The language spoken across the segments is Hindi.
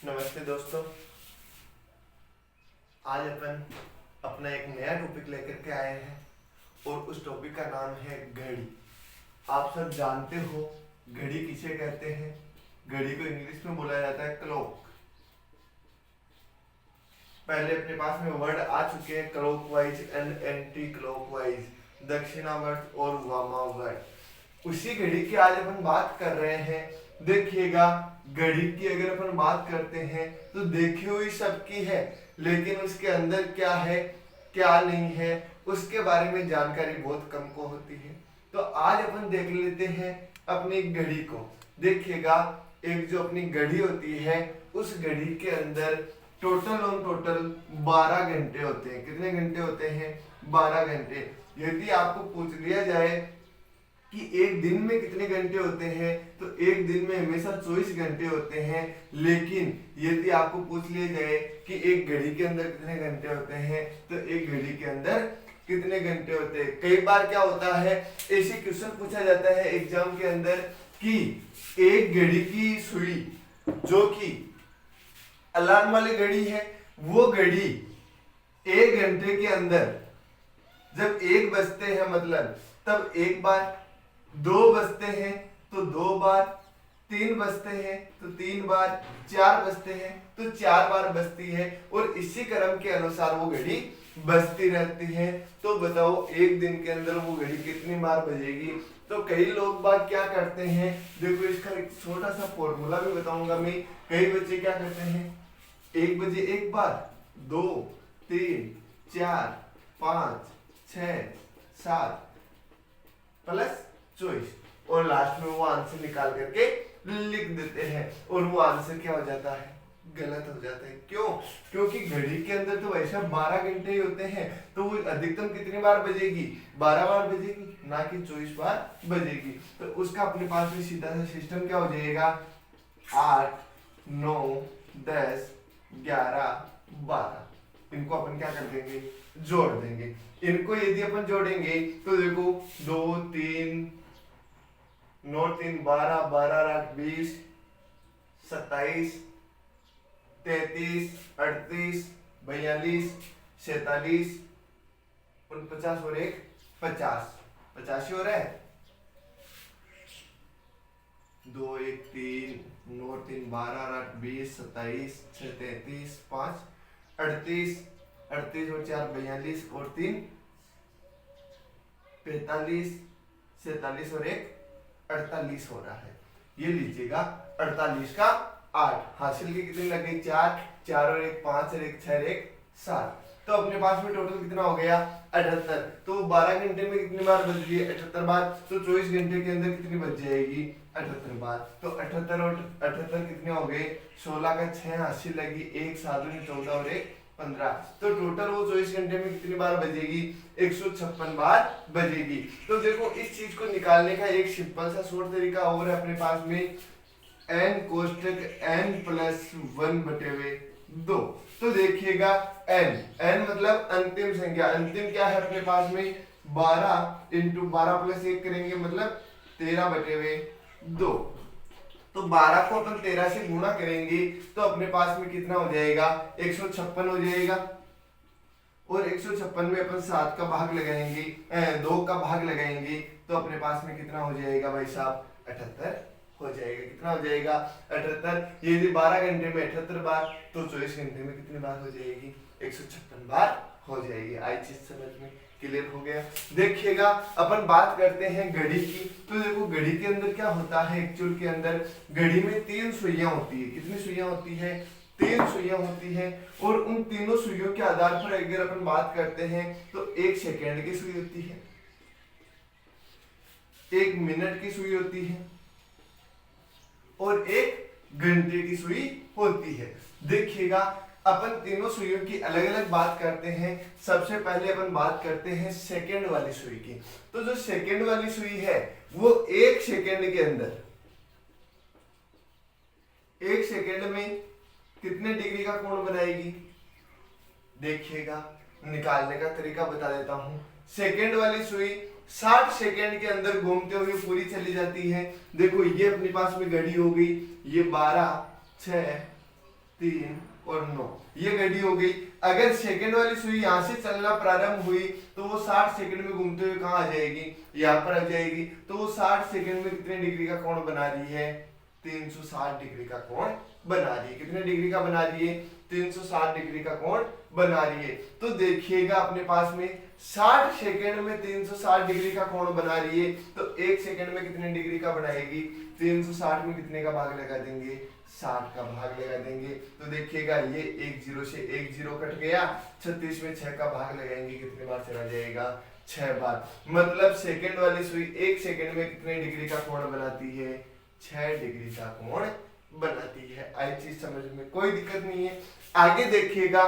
नमस्ते दोस्तों। आज अपन अपना एक नया टॉपिक लेकर के आए हैं और उस टॉपिक का नाम है घड़ी। आप सब जानते हो घड़ी किसे कहते हैं। घड़ी को इंग्लिश में बोला जाता है क्लॉक। पहले अपने पास में वर्ड आ चुके हैं क्लॉकवाइज एंड एंटी क्लॉकवाइज, दक्षिणावर्त और वामावर्त। उसी घड़ी की आज अपन बात कर रहे हैं। देखिएगा, घड़ी की अगर अपन बात करते हैं तो देखी हुई सबकी है, लेकिन उसके अंदर क्या है क्या नहीं है उसके बारे में जानकारी बहुत कम को होती है। तो आज अपन देख लेते हैं अपनी घड़ी को। देखिएगा, एक जो अपनी घड़ी होती है उस घड़ी के अंदर टोटल 12 घंटे होते हैं। कितने घंटे होते हैं? 12 घंटे। यदि आपको पूछ लिया जाए कि एक दिन में कितने घंटे होते हैं तो एक दिन में हमेशा 24 घंटे होते हैं। लेकिन यदि आपको पूछ लिया जाए कि एक घड़ी के अंदर कितने घंटे होते हैं तो एक घड़ी के अंदर कितने घंटे होते हैं। कई बार क्या होता है, ऐसे क्वेश्चन पूछा जाता है एग्जाम के अंदर कि एक घड़ी की सुई जो कि अलार्म वाली घड़ी है, वो घड़ी 1 घंटे के अंदर जब 1 बजते हैं मतलब तब 1 बार, 2 बजते हैं तो 2 बार, 3 बजते हैं तो 3 बार, 4 बजते हैं तो 4 बार बजती है और इसी क्रम के अनुसार वो घड़ी बजती रहती है। तो बताओ एक दिन के अंदर वो घड़ी कितनी बार बजेगी। तो कई लोग बात क्या करते हैं, देखो इसका एक छोटा सा फॉर्मूला भी बताऊंगा मैं। कई बच्चे क्या करते हैं, 1 बजे 1 बार, 2, 3, 4, 5, 6, 7 प्लस 24 और लास्ट में वो आंसर निकाल करके लिख देते हैं और वो आंसर क्या हो जाता है, गलत हो जाता है। क्यों? क्योंकि घड़ी के अंदर तो वैसे 12 घंटे ही होते हैं, तो वो अधिकतम कितनी बार बजेगी? 12 बार बजेगी, ना कि 24 बार बजेगी। तो उसका अपने पास में सीधा सा सिस्टम क्या हो जाएगा, 8, 9, 10, 11, 12। इनको अपन क्या कर देंगे, जोड़ देंगे। इनको यदि अपन जोड़ेंगे तो देखो 2, 3, 9, 3, 12, 12, 8, 20, 27, 33, 38, 42, 47, 49 और 1 50, 85 हो रहा है। 2, 1, 3, 9, 3, 12, 8, 20, 27, 6, 33, 5, 38, 38 और 4 42 और 3 45, 47 और 1 48 हो रहा है। ये लीजिएगा 48 का 8 हासिल की कितनी लग गई, 4, 4 और 1 5 और 1 6 और 1 7। तो अपने पास में टोटल कितना हो गया, 78। तो 12 घंटे में कितनी बार बज रही है, 78 बार। तो 24 घंटे के अंदर कितनी बज जाएगी, 78 बार। तो 78 और 78 कितने हो गए, 16 का 6 हासिल लगी, 1 7 और 14 और 1 15। तो टोटल वो 24 घंटे में कितनी बार बजेगी, 156 बार बजेगी। तो देखो इस चीज को निकालने का एक सिंपल सा शॉर्ट तरीका और है अपने पास में, n कोष्टक n प्लस 1/2। तो देखिएगा n मतलब अंतिम संख्या, अंतिम क्या है अपने पास में 12 इंटू 12 प्लस 1 करेंगे मतलब 13/2। तो 12 को अपन 13 से गुणा करेंगे तो अपने पास में कितना हो जाएगा, 156 हो जाएगा। और 156 में अपन 7 का भाग लगाएंगे, 2 का भाग लगाएंगे तो अपने पास में कितना हो जाएगा भाई साहब, 78 हो जाएगा। कितना हो जाएगा, 78। यदि 12 घंटे में 78 बार तो 24 घंटे में कितनी बार हो जाएगी, 156 बार हो जाएगी। आई चीज समझ में क्लियर हो गया। देखिएगा अपन बात करते हैं घड़ी की। तो देखो घड़ी के अंदर क्या होता है, एक्चुअल के अंदर घड़ी में 3 सुइयां होती है। कितनी सुइयां होती है, 3 सुइयां होती है। और उन तीनों सुइयों के आधार पर अगर अपन बात करते हैं तो 1 सेकेंड की सुई होती है, 1 मिनट की सुई होती है और 1 घंटे की सुई होती है। देखिएगा अपन तीनों सुइयों की अलग अलग बात करते हैं। सबसे पहले अपन बात करते हैं सेकेंड वाली सुई की। तो जो सेकेंड वाली सुई है वो 1 सेकेंड के अंदर, 1 सेकेंड में कितने डिग्री का कोण बनाएगी। देखिएगा निकालने का तरीका बता देता हूं। सेकेंड वाली सुई 60 सेकेंड के अंदर घूमते हुए पूरी चली जाती है। देखो ये अपने पास में घड़ी हो गई, ये 12, 6, 3 और 9, ये घड़ी हो गई। अगर सेकंड वाली सुई यहाँ से चलना प्रारंभ हुई तो वो 60 सेकंड में घूमते हुए कहाँ आ जाएगी, यहाँ पर आ जाएगी। तो वो 60 सेकंड में कितने डिग्री का कोण बना रही है, 360 डिग्री का कोण बना रही है। कितने डिग्री का बना रही है, 360 डिग्री का कोण बना रही है। तो देखिएगा अपने पास में 60 सेकंड में 360 डिग्री का कोण बना रही है, तो 1 सेकंड में कितने डिग्री का बनाएगी, 360 में कितने का भाग लगा देंगे, 60 का भाग लगा देंगे। तो देखिएगा ये 1 0 से 1 0 कट गया, 36 में 6 का भाग लगाएंगे, कितने बार चला जाएगा, 6 बार। मतलब सेकंड वाली सुई 1 सेकंड में कितने डिग्री का कोण बनाती है, 6 डिग्री का कोण बनाती है। आई चीज समझ में कोई दिक्कत नहीं है। आगे देखिएगा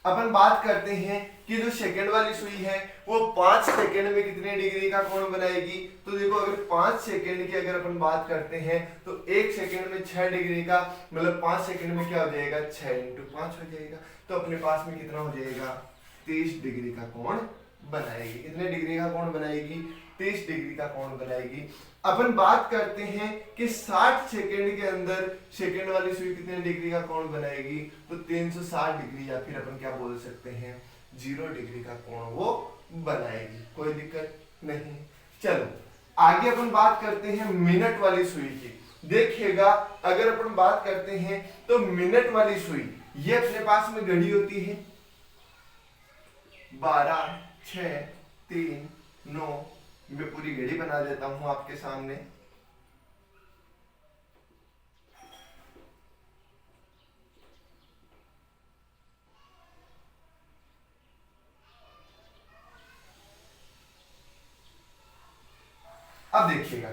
अपन बात करते हैं कि जो सेकंड वाली सुई है वो 5 सेकंड में कितने डिग्री का कोण बनाएगी। तो देखो अगर 5 सेकंड की अगर अपन बात करते हैं तो 1 सेकंड में 6 डिग्री का, मतलब 5 सेकंड में क्या हो जाएगा, 6 × 5 हो जाएगा। तो अपने पास में कितना हो जाएगा, 30 डिग्री का कोण बनाएगी। कितने डिग्री का कोण बनाएगी, 30 डिग्री का कोण बनाएगी। अपन बात करते हैं कि 60 सेकंड के अंदर सेकंड वाली सुई कितने डिग्री का कोण बनाएगी, तो 360 डिग्री, या फिर अपन क्या बोल सकते हैं, 0 डिग्री का कोण वो बनाएगी। कोई दिक्कत नहीं। चलो आगे अपन बात करते हैं मिनट वाली सुई की। देखिएगा अगर अपन बात करते हैं तो मिनट वाली सुई ये अपने पास में घड़ी होती है 12 6 3 9। मैं पूरी घड़ी बना देता हूं आपके सामने। अब देखिएगा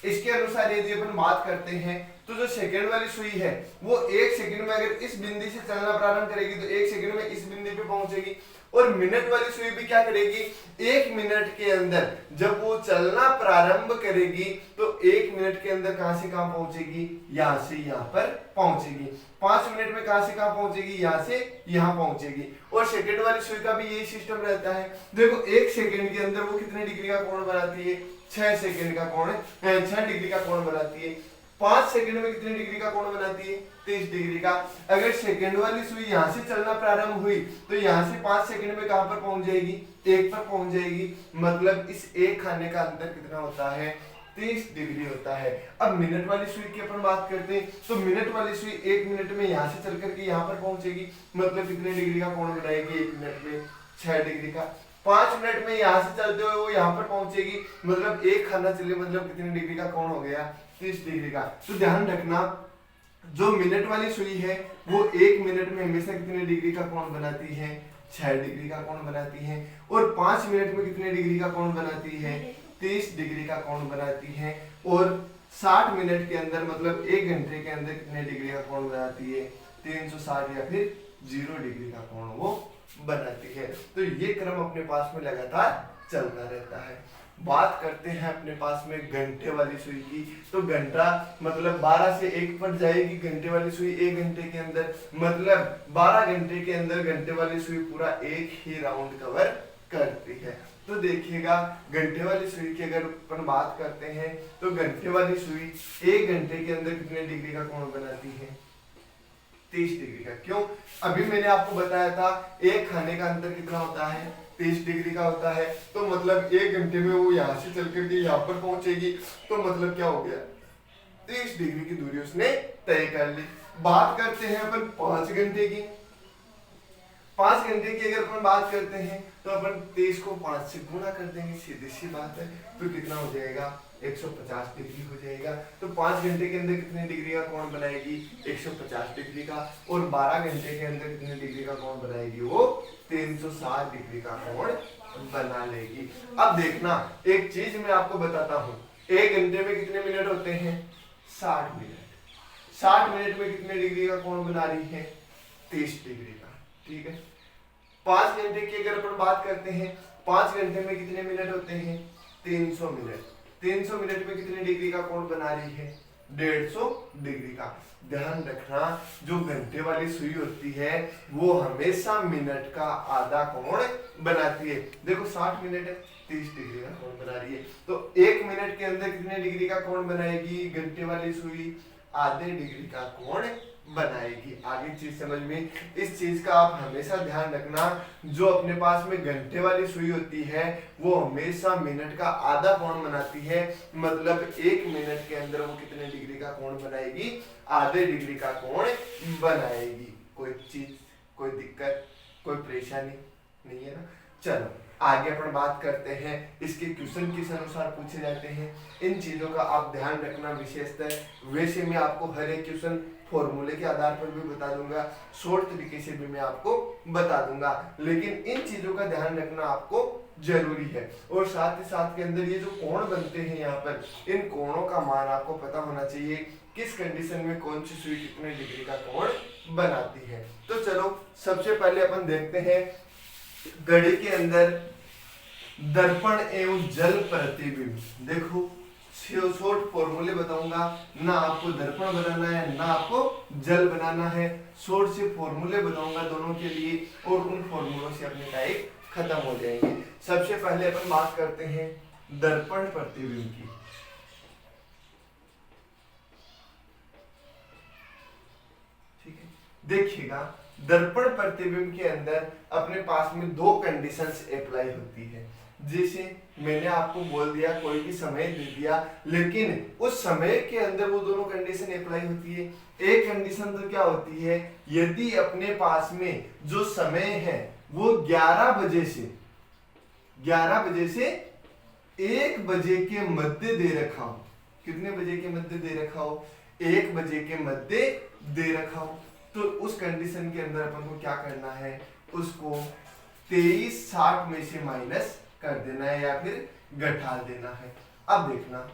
इसके अनुसार यदि अपन बात करते हैं तो जो सेकंड वाली सुई है वो 1 सेकंड में अगर इस बिंदु से चलना प्रारंभ करेगी तो 1 सेकंड में इस बिंदु पे पहुंचेगी। और मिनट वाली सुई भी क्या करेगी, 1 मिनट के अंदर जब वो चलना प्रारंभ करेगी तो 1 मिनट के अंदर कहां से कहां पहुंचेगी, यहां से यहां पर पहुंचेगी। 5 मिनट में कहां से कहां पहुंचेगी, यहां से यहां पहुंचेगी। और सेकंड वाली सुई का भी यही सिस्टम रहता है। देखो 1 सेकंड के अंदर वो कितने डिग्री का कोण बनाती है, 6 सेकंड का कोण, 6 डिग्री का कोण बनाती है। 5 सेकंड में कितने डिग्री का कोण बनाती है, 30 डिग्री का। अगर सेकंड वाली सुई यहां से चलना प्रारंभ हुई तो यहां से 5 सेकंड में कहां पर पहुंच जाएगी, 1 पर पहुंच जाएगी। मतलब इस एक खाने का अंतर कितना होता है, 30 डिग्री होता है। अब मिनट वाली सुई की अपन बात करते हैं तो मिनट वाली सुई 1 मिनट में यहां से चल करके यहां पर पहुंचेगी। मतलब कितने डिग्री का कोण बनाएगी, 1 मिनट में 6 डिग्री का। 5 मिनट में यहां से चलते हुए वो यहां पर पहुंचेगी। मतलब एक खाना चले, मतलब कितने डिग्री का कोण हो गया, 30 डिग्री का। तो ध्यान रखना जो मिनट वाली सुई है वो 1 मिनट में हमेशा कितने डिग्री का कोण बनाती है, 6 डिग्री का कोण बनाती है। और 5 मिनट में कितने डिग्री का कोण बनाती है, 30 डिग्री का कोण बनाती है। और 60 मिनट के अंदर मतलब 1 घंटे के अंदर कितने डिग्री का कोण बनाती है, 360 या फिर 0 डिग्री का कोण वो बनाती है। तो ये क्रम अपने पास में लगातार चलता रहता है। बात करते हैं अपने पास में घंटे वाली सुई की। तो घंटा मतलब 12 से 1 पर जाएगी घंटे वाली सुई 1 घंटे के अंदर। मतलब 12 घंटे के अंदर घंटे वाली सुई पूरा एक ही राउंड कवर करती है। तो देखिएगा घंटे वाली सुई की अगर अपन बात करते हैं तो घंटे वाली सुई 1 घंटे के अंदर कितने डिग्री का कोण बनाती है, 30 डिग्री का। क्यों, अभी मैंने आपको बताया था एक खाने का अंतर कितना होता है, 30 डिग्री का होता है। तो मतलब 1 घंटे में वो यहाँ से चल करके यहाँ पर पहुंचेगी। तो मतलब क्या हो गया, 30 डिग्री की दूरी उसने तय कर ली। बात करते हैं अपन 5 घंटे की। 5 घंटे की अगर अपन बात करते हैं तो अपन 30 को 5 से गुणा कर देंगे, सीधी सी बात है। तो कितना हो जाएगा, 150 डिग्री हो जाएगा। तो 5 घंटे के अंदर कितने डिग्री का कोण बनाएगी, 150 डिग्री का। और 12 घंटे के अंदर कितने डिग्री का कोण बनाएगी, वो 360 डिग्री का कोण बना लेगी। अब देखना एक चीज मैं आपको बताता हूँ, 1 घंटे में कितने मिनट होते हैं, 60 मिनट। 60 मिनट में कितने डिग्री का कोण बना रही है, 30 डिग्री का। ठीक है। 5 घंटे की अगर अपन बात करते हैं, 5 घंटे में कितने मिनट होते हैं, 300 मिनट। 300 मिनट में कितने डिग्री का कोण बना रही है, 150 डिग्री का। ध्यान रखना जो घंटे वाली सुई होती है वो हमेशा मिनट का आधा कोण बनाती है। देखो 60 मिनट है, 30 डिग्री का कोण बना रही है। तो 1 मिनट के अंदर कितने डिग्री का कोण बनाएगी घंटे वाली सुई, आधे डिग्री का कोण बनाएगी। आगे चीज समझ में, इस चीज का आप हमेशा ध्यान रखना, जो अपने पास में घंटे वाली सुई होती है वो हमेशा मिनट का आधा कोण बनाती है, मतलब 1 मिनट के अंदर वो कितने डिग्री का कोण बनाएगी, आधे डिग्री का कोण बनाएगी। कोई चीज, कोई दिक्कत, कोई परेशानी नहीं है ना। चलो आगे अपन बात करते हैं, इसके क्वेश्चन किस अनुसार पूछे जाते हैं, इन चीजों का आप ध्यान रखना विशेषतः। वैसे मैं आपको हर एक क्वेश्चन फॉर्मूले के आधार पर भी बता दूंगा, शॉर्ट तरीके से भी मैं आपको बता दूंगा, लेकिन इन चीजों का ध्यान रखना आपको जरूरी है। और साथ ही साथ के अंदर ये जो कोण बनते हैं यहाँ पर, इन कोणों का मान आपको पता होना चाहिए, किस कंडीशन में कौन सी सुई कितने डिग्री का कोण बनाती है। तो चलो सबसे पहले अपन देखते हैं, घड़ी के अंदर दर्पण एवं जल प्रतिबिंब। देखो शॉर्ट फॉर्मूले बताऊंगा, ना आपको दर्पण बनाना है ना आपको जल बनाना है, शॉर्ट से फॉर्मूले बताऊंगा दोनों के लिए, और उन फॉर्मूलों से अपने टाइप खत्म हो जाएंगे। सबसे पहले अपन बात करते हैं दर्पण प्रतिबिंब की। ठीक है, देखिएगा दर्पण प्रतिबिंब के अंदर अपने पास में दो कंडीशंस अप्लाई होती है। जैसे मैंने आपको बोल दिया, कोई भी समय दे दिया, लेकिन उस समय के अंदर वो दोनों कंडीशन अप्लाई होती है। एक कंडीशन तो क्या होती है, यदि अपने पास में जो समय है वो 11 बजे से 1 बजे के मध्य दे रखा हो। कितने बजे के मध्य दे रखा हो, 1 बजे के मध्य दे रखा हो, तो उस कंडीशन के अंदर अपन को क्या करना है, उसको 23:60 में से माइनस कर देना है या फिर घटा देना है। अब देखना,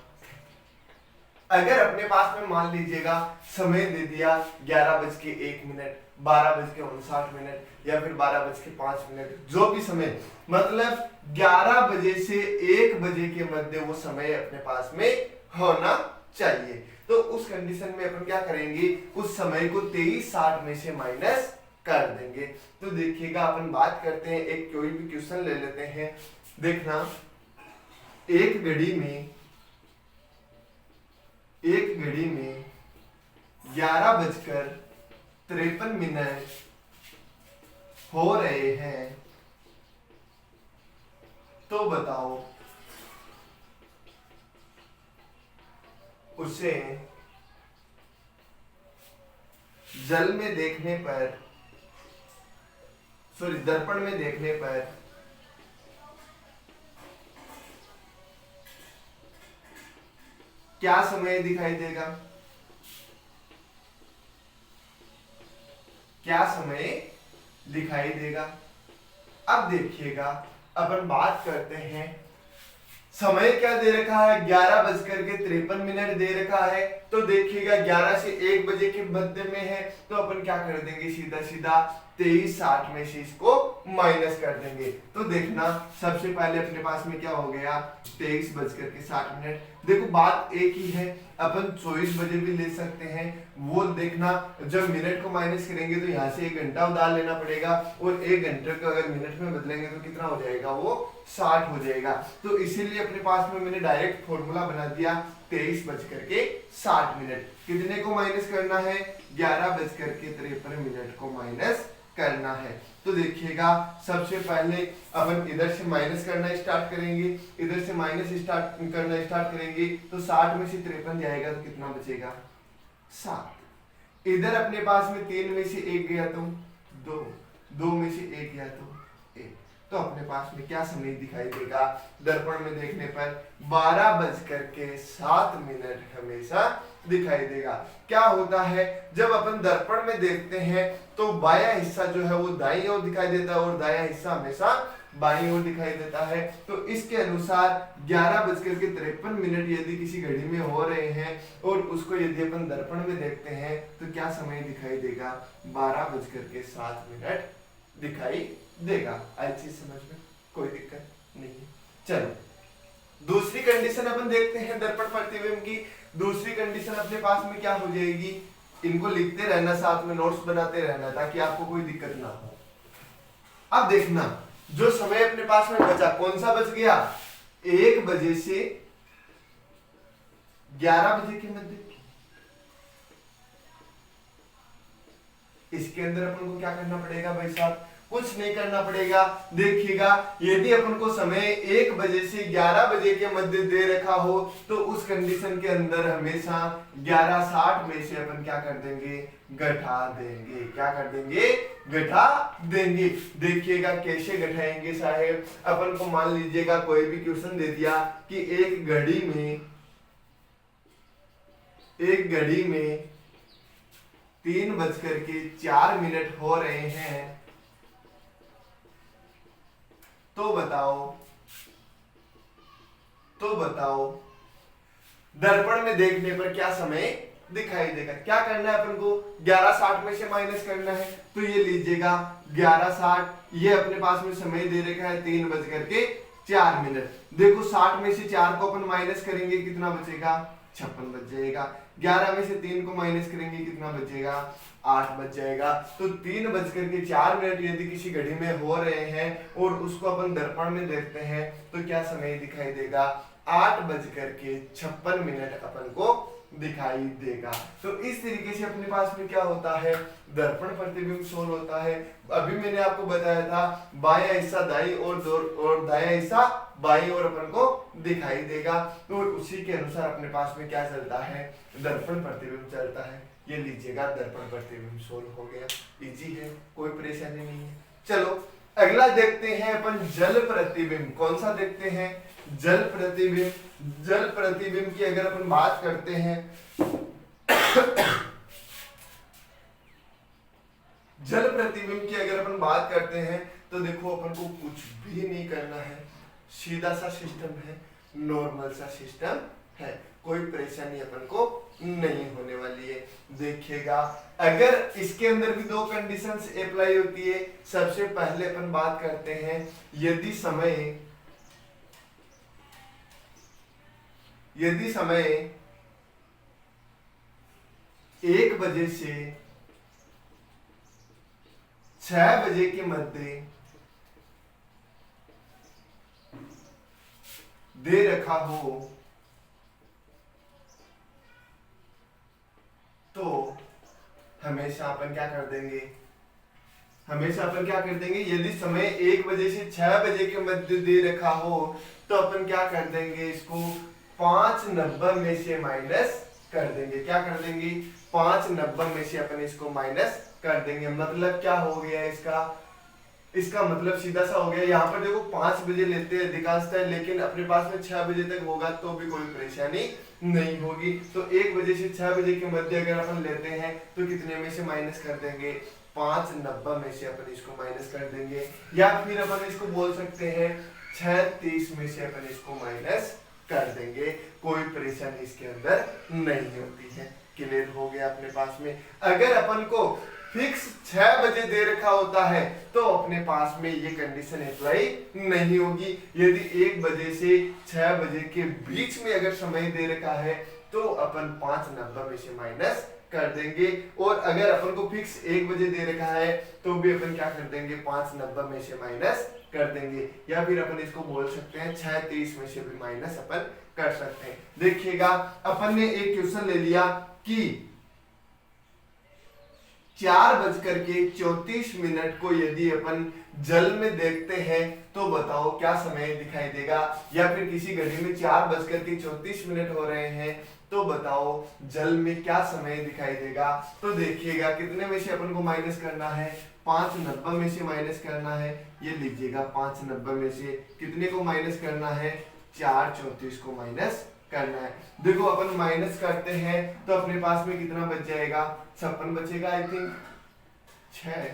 अगर अपने पास में मान लीजिएगा समय दे दिया 11:01, 12:59 या फिर 12:05, जो भी समय, मतलब 11 बजे से 1 बजे के मध्य वो समय अपने पास में होना चाहिए। तो उस कंडीशन में अपन क्या करेंगे, उस समय को 23:60 में से माइनस कर देंगे। तो देखिएगा अपन बात करते हैं, एक कोई भी क्वेश्चन ले लेते हैं। देखना, एक घड़ी में 11:53 हो रहे हैं, तो बताओ उसे जल में देखने पर, सॉरी दर्पण में देखने पर क्या समय दिखाई देगा, क्या समय दिखाई देगा। अब देखिएगा अपन बात करते हैं, समय क्या दे रखा है, 11:53 दे रखा है। तो देखिएगा 11 से 1 बजे के मध्य में है, तो अपन क्या कर देंगे, सीधा सीधा 23:60 में से इसको माइनस कर देंगे। तो देखना सबसे पहले अपने पास में क्या हो गया, 23:60। देखो बात एक ही है, अपन 24 बजे भी ले सकते हैं। वो देखना, जब मिनट को माइनस करेंगे तो यहाँ से 1 घंटा उधार लेना पड़ेगा, और 1 घंटे को अगर मिनट में बदलेंगे तो कितना हो जाएगा, वो 60 हो जाएगा। तो इसीलिए अपने पास में मैंने डायरेक्ट फॉर्मूला बना दिया, 23:60। कितने को माइनस करना है, 11:53 को माइनस करना है। तो देखिएगा सबसे पहले अपन इधर से माइनस करना स्टार्ट करेंगे, इधर से माइनस करना स्टार्ट करेंगे, तो 60 में से 53 जाएगा तो कितना बचेगा, 7। इधर अपने पास में 3 में से 1 गया तो 2, 2 में से 1 गया तो 1। तो अपने पास में क्या समय दिखाई देगा, दर्पण में देखने पर 12:07 हमेशा दिखाई देगा। क्या होता है, जब अपन दर्पण में देखते हैं तो बायां हिस्सा जो है वो दाईं ओर दिखाई देता है और दायां हिस्सा हमेशा बाईं ओर दिखाई देता है। तो इसके अनुसार 11:53 यदि किसी घड़ी में हो रहे हैं और उसको यदि अपन दर्पण में देखते हैं तो क्या समय दिखाई देगा, 12:07 दिखाई देगा। आई चीज समझ में, कोई दिक्कत नहीं है। चलो दूसरी कंडीशन अपन देखते हैं दर्पण प्रतिबिंब की। दूसरी कंडीशन अपने पास में क्या हो जाएगी, इनको लिखते रहना, साथ में नोट्स बनाते रहना ताकि आपको कोई दिक्कत ना हो। अब देखना, जो समय अपने पास में बचा, कौन सा बच गया, 1 बजे से 11 बजे के मध्य। इसके अंदर अपन को क्या करना पड़ेगा भाई साहब, कुछ नहीं करना पड़ेगा। देखिएगा यदि अपन को समय 1 बजे से 11 बजे के मध्य दे रखा हो तो उस कंडीशन के अंदर हमेशा 11:60 में से अपन क्या कर देंगे, घटा देंगे। क्या कर देंगे, घटा देंगे। देखिएगा कैसे घटाएंगे साहेब, अपन को मान लीजिएगा कोई भी क्वेश्चन दे दिया कि एक घड़ी में 3:04 हो रहे हैं, तो बताओ दर्पण में देखने पर क्या समय दिखाई देगा। क्या करना है अपन को, 11:60 में से माइनस करना है। तो ये लीजिएगा 11:60, ये अपने पास में समय दे रखा है 3:04। देखो 60 में से 4 को अपन माइनस करेंगे, कितना बचेगा, 56 बच जाएगा। 11 में से 3 को माइनस करेंगे, कितना बचेगा, 8 बच जाएगा। तो 3:04 यदि किसी घड़ी में हो रहे हैं और उसको अपन दर्पण में देखते हैं तो क्या समय दिखाई देगा, 8:56 अपन को दिखाई देगा। तो इस तरीके से अपने पास में क्या होता है, दर्पण प्रतिबिंब सोल्व होता है। अभी मैंने आपको बताया था बायां हिस्सा दाईं और दायां हिस्सा बाईं ओर अपन को दिखाई देगा। तो उसी के अनुसार अपने पास में क्या चलता है, दर्पण प्रतिबिंब चलता है। ये लीजिएगा दर्पण प्रतिबिंब सोल्व हो गया, इजी है, कोई परेशानी नहीं है। चलो अगला देखते हैं अपन जल प्रतिबिंब। कौन सा देखते हैं, जल प्रतिबिंब। जल प्रतिबिंब की अगर अपन बात करते हैं जल प्रतिबिंब की अगर अपन बात करते हैं तो देखो अपन को कुछ भी नहीं करना है, सीधा सा सिस्टम है, नॉर्मल सा सिस्टम है, कोई परेशानी अपन को नहीं होने वाली है। देखिएगा अगर इसके अंदर भी 2 कंडीशंस अप्लाई होती है। सबसे पहले अपन बात करते हैं यदि समय 1 बजे से 6 बजे के मध्य दे रखा हो तो हमेशा अपन क्या कर देंगे, यदि समय 1 बजे से 6 बजे के मध्य दे रखा हो तो अपन क्या कर देंगे, इसको 5:90 में से माइनस कर देंगे। क्या कर देंगे, 5:90 में से अपन इसको माइनस कर देंगे। मतलब क्या हो गया इसका मतलब सीधा सा हो गया। यहाँ पर देखो 5 बजे लेते हैं अधिकांशतः, लेकिन अपने पास में 6 बजे तक होगा तो भी कोई परेशानी नहीं होगी। तो 1 बजे से 6 बजे के मध्य अगर अपन लेते हैं तो कितने में से माइनस कर देंगे, 5:90 में से अपन इसको माइनस कर देंगे। या फिर अपन इसको बोल सकते हैं 6:30 में से अपन इसको माइनस कर देंगे, कोई परेशानी इसके अंदर नहीं होती है। क्लियर हो गया अपने पास में। अगर अपन को फिक्स 6 बजे दे रखा होता है तो अपने पास में ये कंडीशन अप्लाई नहीं होगी। यदि 1 बजे से 6 बजे के बीच में अगर समय दे रखा है तो अपन 5:90 में से माइनस कर देंगे। और अगर अपन को फिक्स 1 बजे दे रखा है तो भी अपन क्या कर देंगे, 5:90 में से माइनस कर देंगे। या फिर अपन इसको बोल सकते हैं 6:30 में से भी माइनस अपन कर सकते हैं। देखिएगा अपन ने एक क्वेश्चन ले लिया कि 4:34 को यदि अपन जल में देखते हैं तो बताओ क्या समय दिखाई देगा। या फिर किसी घड़ी में 4:34 हो रहे हैं तो बताओ जल में क्या समय दिखाई देगा। तो देखिएगा कितने में से अपन को माइनस करना है, 5:90 में से माइनस करना है। ये लीजिएगा 5:90 में से कितने को माइनस करना है, 4:34 को माइनस करना है। देखो अपन माइनस करते हैं तो अपने पास में कितना बच जाएगा, 56 बचेगा। आई थिंक 6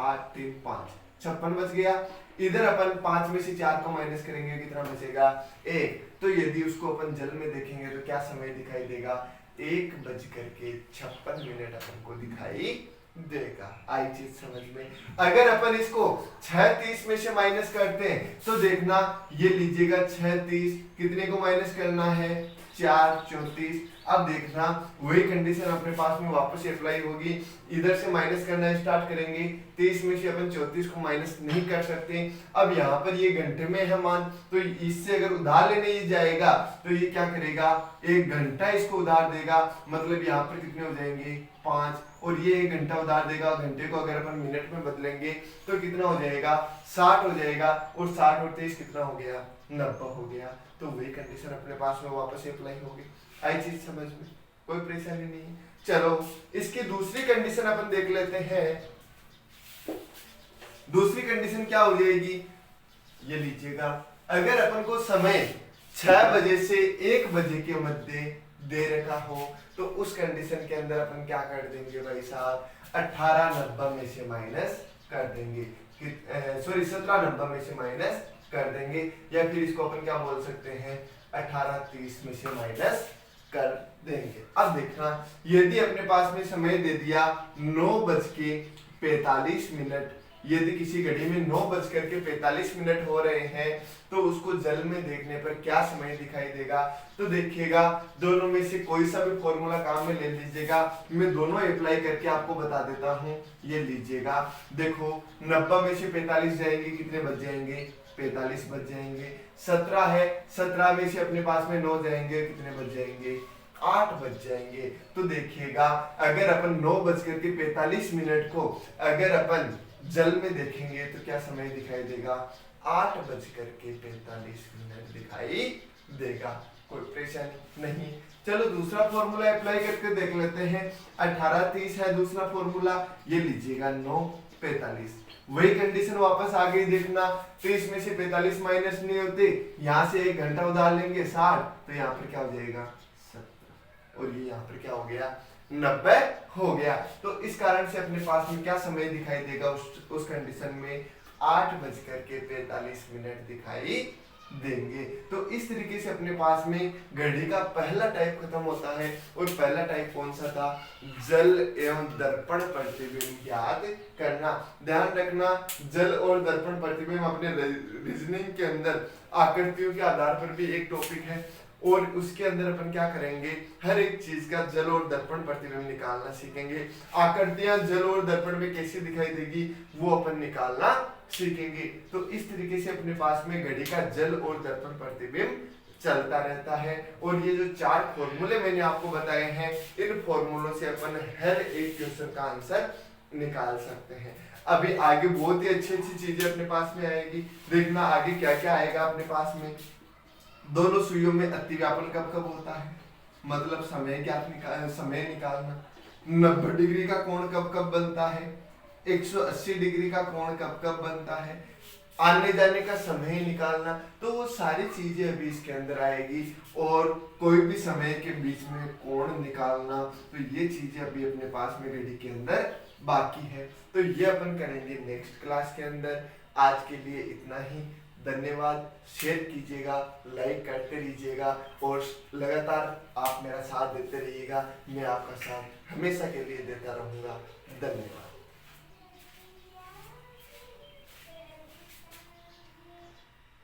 8 3 5 56 बच गया। इधर अपन 5 में से 4 को माइनस करेंगे, कितना बचेगा, 1। तो यदि उसको अपन जल में देखेंगे तो क्या समय दिखाई देगा, 1:56 अपन को दिखाई देगा। आई चीज समझ में। अगर अपन इसको 6:30 में से माइनस करते हैं तो देखना, ये लीजिएगा 6:30 कितने को माइनस करना है, 4:34। अब देखना वही कंडीशन अपने पास में वापस अप्लाई होगी, इधर से माइनस करना स्टार्ट करेंगे। 23 में से अपन 34 को माइनस नहीं कर सकते। अब यहाँ पर ये घंटे में है मान, तो इससे अगर उधार लेने ही जाएगा तो ये क्या करेगा, 1 घंटा इसको उधार देगा, मतलब यहाँ पर कितने हो जाएंगे 5, और ये 1 घंटा उधार देगा। घंटे को अगर अपन मिनट में बदलेंगे तो कितना हो जाएगा 60 हो जाएगा, और 60 और 23 कितना हो गया 90 हो गया। तो वही कंडीशन अपने पास में वापस अप्लाई होगी। आई चीज समझ में, कोई परेशानी नहीं। चलो इसकी दूसरी कंडीशन अपन देख लेते हैं। दूसरी कंडीशन क्या हो जाएगी, ये लीजिएगा, अगर अपन को समय 6 बजे से 1 बजे के मध्य दे रखा हो तो उस कंडीशन के अंदर अपन क्या कर देंगे भाई साहब, 18:90 में से माइनस कर देंगे, सॉरी 17:90 में से माइनस कर देंगे, या फिर इसको अपन क्या बोल सकते हैं 18:30 में से माइनस कर देंगे। अब देखना यदि अपने पास में समय दे दिया 9:45, यदि किसी घड़ी में 9:45 हो रहे हैं तो उसको जल में देखने पर क्या समय दिखाई देगा, तो देखिएगा दोनों में से कोई सा भी फॉर्मूला काम में ले लीजिएगा। मैं दोनों अप्लाई करके आपको बता देता हूं। ये लीजिएगा, देखो 90 में से 45 जाएंगे, कितने बच जाएंगे 45 बच जाएंगे। 17 है, 17 में से अपने पास में 9 जाएंगे, कितने बच जाएंगे 8 बच जाएंगे। तो देखिएगा अगर अपन 9:45 को अगर अपन जल में देखेंगे तो क्या समय दिखाई देगा, 8:45 दिखाई देगा। कोई परेशानी नहीं। चलो दूसरा फॉर्मूला अप्लाई करके देख लेते हैं। 18:30 है दूसरा फॉर्मूला, ये लीजिएगा 9:45। वही कंडीशन वापस आ गई, देखना 30 में से 45 माइनस नहीं होते, यहाँ से 1 घंटा उधार लेंगे 60, तो यहाँ पर क्या हो जाएगा 70, और ये यहाँ पर क्या हो गया 90 हो गया। तो इस कारण से अपने पास में क्या समय दिखाई देगा उस कंडीशन में 8:45 दिखाई देंगे। तो इस तरीके से अपने पास में घड़ी का पहला टाइप खत्म होता है। और पहला टाइप कौन सा था, जल एवं दर्पण प्रतिबिंब याद करना। ध्यान रखना जल और दर्पण प्रतिबिंब अपने रीजनिंग के अंदर आकृतियों के आधार पर भी एक टॉपिक है, और उसके अंदर अपन क्या करेंगे, हर एक चीज का जल और दर्पण प्रतिबिंब निकालना सीखेंगे। आकृतियां जल और दर्पण में कैसे दिखाई देगी वो अपन निकालना सीखेंगे। तो इस तरीके से अपने पास में घड़ी का जल और दर्पण प्रतिबिंब चलता रहता है। और ये जो 4 फॉर्मूले मैंने आपको बताए हैं, इन फॉर्मूलों से अपन हर एक क्वेश्चन का आंसर निकाल सकते हैं। अभी आगे बहुत ही अच्छी अच्छी चीजें अपने पास में आएगी। देखना आगे क्या क्या आएगा अपने पास में। दोनों सुइयों में अतिव्यापन कब कब होता है, मतलब समय समय निकालना। 90 डिग्री का कोण कब कब बनता है, 180 डिग्री का कोण कब कब बनता है, आने जाने का समय निकालना। तो वो सारी चीजें अभी इसके अंदर आएगी। और कोई भी समय के बीच में कोण निकालना, तो ये चीजें अभी अपने पास में घड़ी के अंदर बाकी है। तो ये अपन करेंगे नेक्स्ट क्लास के अंदर। आज के लिए इतना ही। धन्यवाद। शेयर कीजिएगा, लाइक करते रहिएगा, और लगातार आप मेरा साथ देते रहिएगा। मैं आपका साथ हमेशा के लिए देता रहूंगा। धन्यवाद।